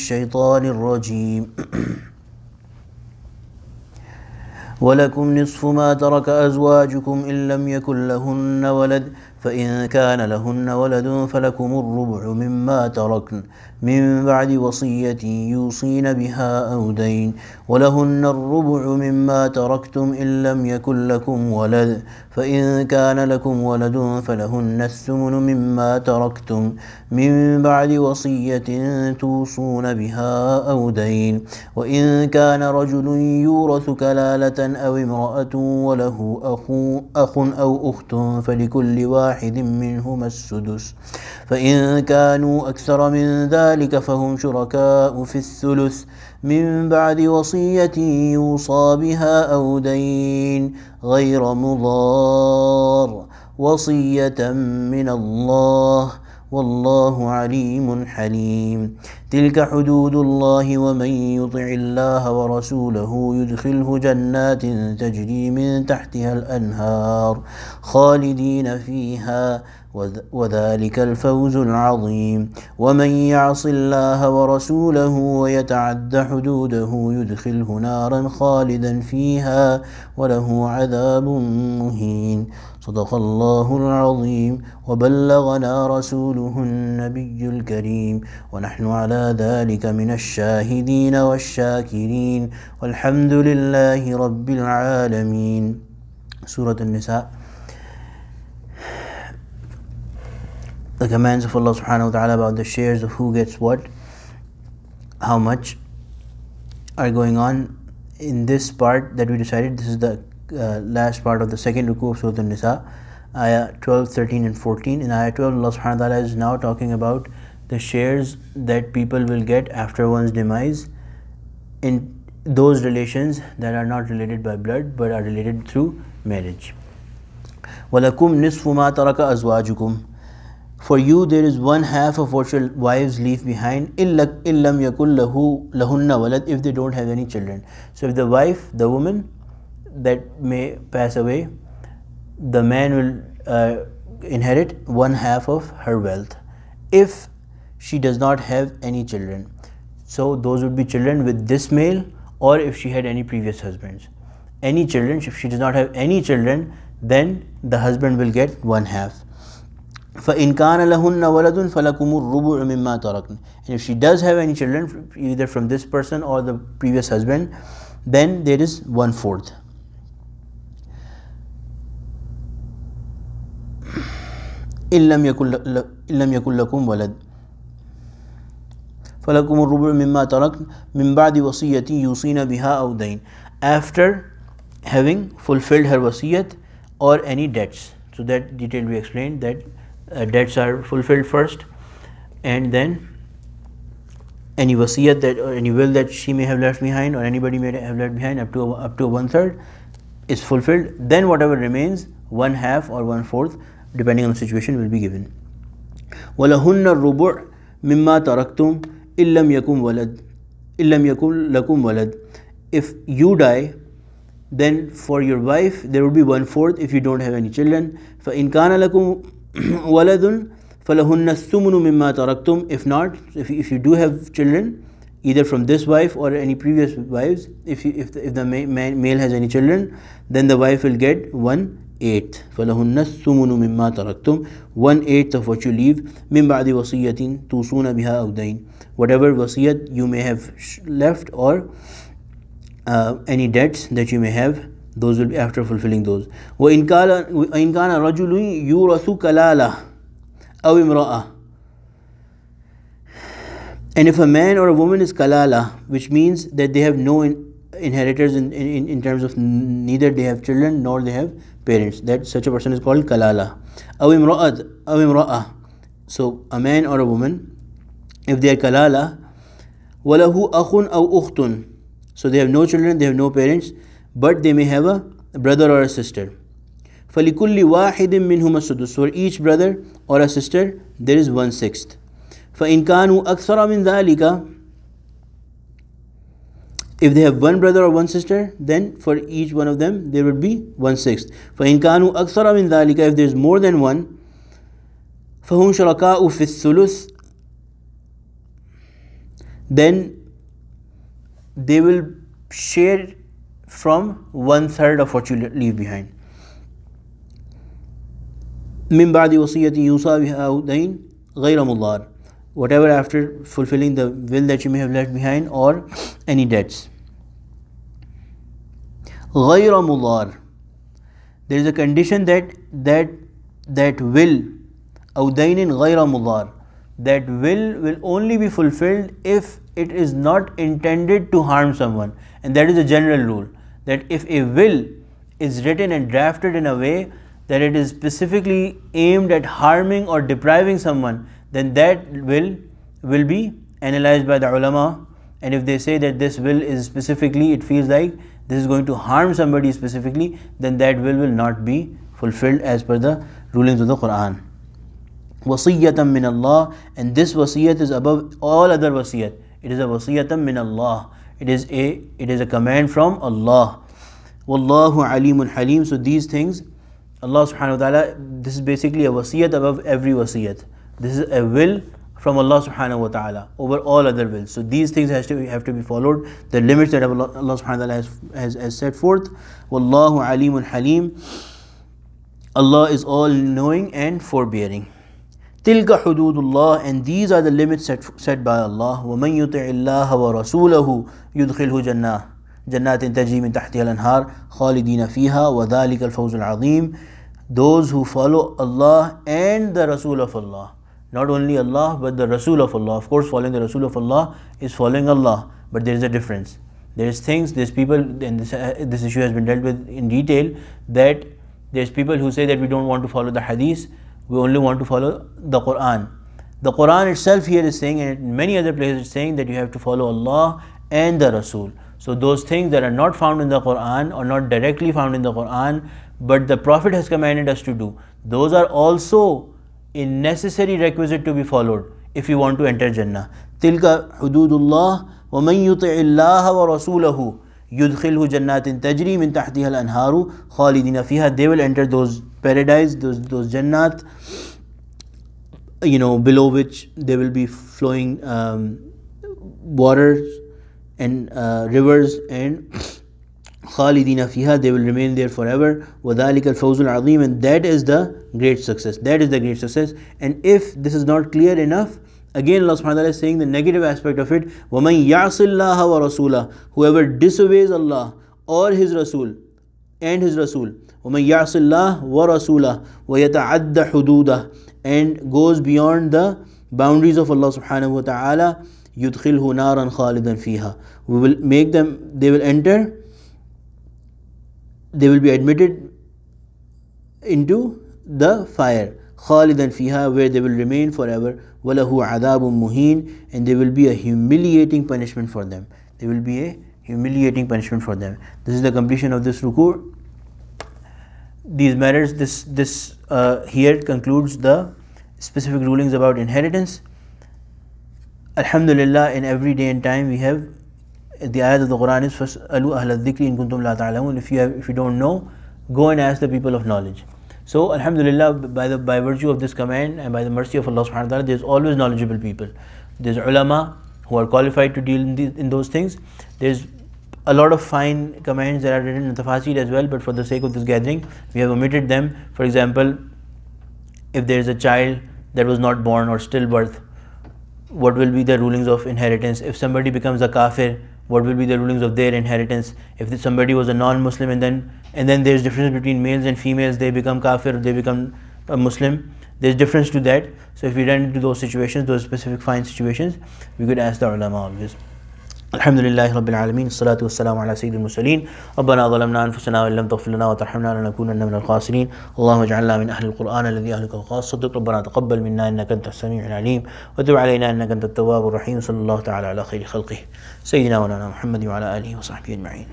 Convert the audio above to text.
الشيطان الرجيم ولكم نصف ما ترك أزواجكم إن لم يكن لهن ولد فإن كان لهن ولد فلكم الربع مما تركن من بعد وصية يوصين بها أو دين ولهن الربع مما تركتم إن لم يكن لكم ولد فإن كان لكم ولد فلهن الثمن مما تركتم من بعد وصية توصون بها أو دين وإن كان رجل يورث كلالة أو امرأة وله أخ أو أخت فلكل واحد منهما السدس فإن كانوا أكثر من ذلك فهم شركاء في الثلث من بعد وصية يوصى بها أو دين غير مضار وصية من الله والله عليم حليم تلك حدود الله ومن يطع الله ورسوله يدخله جنات تجري من تحتها الأنهار خالدين فيها وذلك الفوز العظيم ومن يعص الله ورسوله ويتعد حدوده يدخله نارا خالدا فيها وله عذاب مهين صدق الله العظيم وبلغنا رسوله النبي الكريم ونحن على ذلك من الشاهدين والشاكرين والحمد لله رب العالمين. Surah Al Nisa. The commands of Allah subhanahu wa ta'ala about the shares of who gets what, how much, are going on in this part that we decided. This is the last part of the second ruku of Surah Al Nisa, ayah 12, 13 and 14. In ayah 12, Allah subhanahu wa ta'ala is now talking about the shares that people will get after one's demise in those relations that are not related by blood but are related through marriage. وَلَكُمْ نِصْفُ مَا تَرَكَ أَزْوَاجُكُمْ. For you there is one half of what your wives leave behind, إِلَّمْ يَكُنْ لَهُنَّ وَلَدْ, if they don't have any children. So if the wife, the woman that may pass away, the man will inherit one half of her wealth if she does not have any children. So those would be children with this male, or if she had any previous husbands. Any children, if she does not have any children, then the husband will get one half. فَإِنْ كَانَ لَهُنَّ وَلَدٌ فَلَكُمُ الرُّبُعُ مِمَّا تَرَكْنَ. And if she does have any children, either from this person or the previous husband, then there is 1/4. إِن لَمْ يَكُنْ لَكُمْ وَلَدٌ فَلَكُمُ الرُّبُعُ مِمَّا تَرَكْنَ مِنْ بَعْدِ وَصِيَّةٍ يُوصِينَ بِهَا أَوْ دَيْنٍ. After having fulfilled her wasiyat or any debts. So that detail we explained, that debts are fulfilled first, and then any wasiyat that, or any will that she may have left behind, or anybody may have left behind up to 1/3 is fulfilled. Then whatever remains, 1/2 or 1/4, depending on the situation, will be given. وَلَهُنَّ الرُّبُعُ مِمَّا تَرَكْتُمْ إِن لَمْ يَكُنْ لَكُمْ وَلَدٌ. If you die, then for your wife there will be 1/4 if you don't have any children. فَإِنْ كَانَ لَكُمْ وَلَدٌ فَلَهُنَّ الثُّمُنُ مِمَّا تَرَكْتُمْ. If not, if you do have children, either from this wife or any previous wives, if the male has any children, then the wife will get 1/8. فَلَهُنَّ الثُّمُنُ مِمَّا تَرَكْتُمْ. 1/8 of what you leave. مِنْ بَعْدِ وَصِيَّةٍ تُوصُونَ بِهَا أَوْ دَيْنٍ. Whatever wasiyat you may have left, or any debts that you may have, those will be after fulfilling those. وَإِنْ كَانَ رَجُلٌ يُورَثُ كَلَالَةً أَوْ امْرَأَةً. And if a man or a woman is kalala, which means that they have no inheritors in terms of neither they have children nor they have parents, that such a person is called kalala. أَوْ امْرَأَةً. So a man or a woman, if they are kalala, وَلَهُ أَخٌ أَوْ أُخْتٌ. So they have no children, they have no parents, but they may have a brother or a sister. فَلِكُلِّ وَاحِدٍ مِّنْهُمَا السُّدُسُ. For each brother or a sister, there is 1/6. فَإِنْ كَانُوا أَكْثَرَ مِنْ ذَلِكَ. If they have one brother or one sister, then for each one of them there would be 1/6. فَإِنْ كَانُوا أَكْثَرَ مِنْ ذَلِكَ. If there is more than one, فَهُمْ شُرَكَاءُ فِي الثُّلُثِ. then they will share from 1/3 of what you leave behind. من بعد وصية يوصى بها أو دين غير مضار, whatever after fulfilling the will that you may have left behind or any debts. غير مضار, there is a condition that will أو دين غير مضار, that will only be fulfilled if it is not intended to harm someone. And that is a general rule, that if a will is written and drafted in a way that it is specifically aimed at harming or depriving someone, then that will be analyzed by the ulama. And if they say that this will is specifically, it feels like this is going to harm somebody specifically, then that will not be fulfilled as per the rulings of the Quran. Wasiyatan min Allah, and this wasiyat is above all other wasiyat. It is a wasiyatan min Allah. It is a command from Allah. Wallahu alimun halim. So these things, Allah subhanahu wa ta'ala, this is basically a wasiyat above every wasiyat. This is a will from Allah subhanahu wa ta'ala over all other wills. So these things have to be followed, the limits that Allah subhanahu wa ta'ala has set forth. Wallahu alimun halim. Allah is all knowing and forbearing. Tilka hududullah, and these are the limits set by Allah. وَمَنْ يُطِعِ اللَّهَ وَرَسُولَهُ يُدْخِلْهُ جَنَّاتٍ تَجْرِي مِنْ تَحْتِهَا الْأَنْهَارُ خَالِدِينَ فِيهَا وَذَلِكَ الْفَوْزُ الْعَظِيمُ. Those who follow Allah and the Rasul of Allah, not only Allah but the Rasul of Allah. Of course, following the Rasul of Allah is following Allah, but there is a difference. There's people, and this issue has been dealt with in detail, that there's people who say that we don't want to follow the hadith, we only want to follow the Quran. The Quran itself here is saying, and in many other places it's saying, that you have to follow Allah and the Rasul. So those things that are not found in the Quran or not directly found in the Quran, but the Prophet has commanded us to do, those are also a necessary requisite to be followed if you want to enter Jannah. Tilka hududullah wa man yuti'i Allah wa rasulahu yudkhilhu jannatin tajri min tahtiha al-anharu khalidina fiha. They will enter those paradise, those jannat, below which there will be flowing waters and rivers, and khalidina fiha, they will remain there forever. وَذَلِكَ الْفَوْزُ الْعَظِيمُ, and that is the great success. That is the great success. And if this is not clear enough, again Allah subhanahu wa ta'ala is saying the negative aspect of it. وَمَنْ يَعْصِ اللَّهَ وَرَسُولَهُ, whoever disobeys Allah or His Rasul and His Rasul, وَمَنْ يَعْصِ اللَّهَ وَرَسُولَهُ وَيَتَعَدَّ حُدُودَهُ, and goes beyond the boundaries of Allah subhanahu wa ta'ala, يُدْخِلْهُ نَارًا خَالِدًا فِيهَا, we will make them, they will enter, they will be admitted into the fire, خَالِدًا فِيهَا, where they will remain forever. وَلَهُ عَذَابٌ مُهِينٌ, and there will be a humiliating punishment for them. There will be a humiliating punishment for them. This is the completion of this ruku. These matters, this here concludes the specific rulings about inheritance. Alhamdulillah, in every day and time we have the ayat of the Quran is فَاسْأَلُوا أَهْلَ الذِّكْرِ إِن كُنْتُمْ لَا تَعْلَمُونَ. If you don't know, go and ask the people of knowledge. So Alhamdulillah, by virtue of this command and by the mercy of Allah subhanahu wa ta'ala, there's always knowledgeable people. There's ulama who are qualified to deal in those things. There's a lot of fine commands that are written in Tafasir as well, but for the sake of this gathering, we have omitted them. For example, if there is a child that was not born or stillbirth, what will be the rulings of inheritance? If somebody becomes a kafir, what will be the rulings of their inheritance? If somebody was a non-Muslim and then there's difference between males and females, they become kafir, they become a Muslim, there's difference to that. So if we run into those situations, those specific fine situations, we could ask the ulama always. Alhamdulillahi Rabbil Alameen, salatu wassalamu ala sayyidil mursaleen. Rabbana zalamna anfusana wa illam taghfir lana wa tarhamna lanakunanna minal khasirin. Allahumma ij'alna min ahli al-Qur'an alladhi ahluka al-khas. Rabbana taqabbal minna innaka antas sami'ul alim wa tub alayna innaka antat tawwabur rahim. Sallallahu ta'ala ala khayri khalqihi sayyidina wa nabiyina Muhammad wa ala alihi wa sahbihi ajma'in.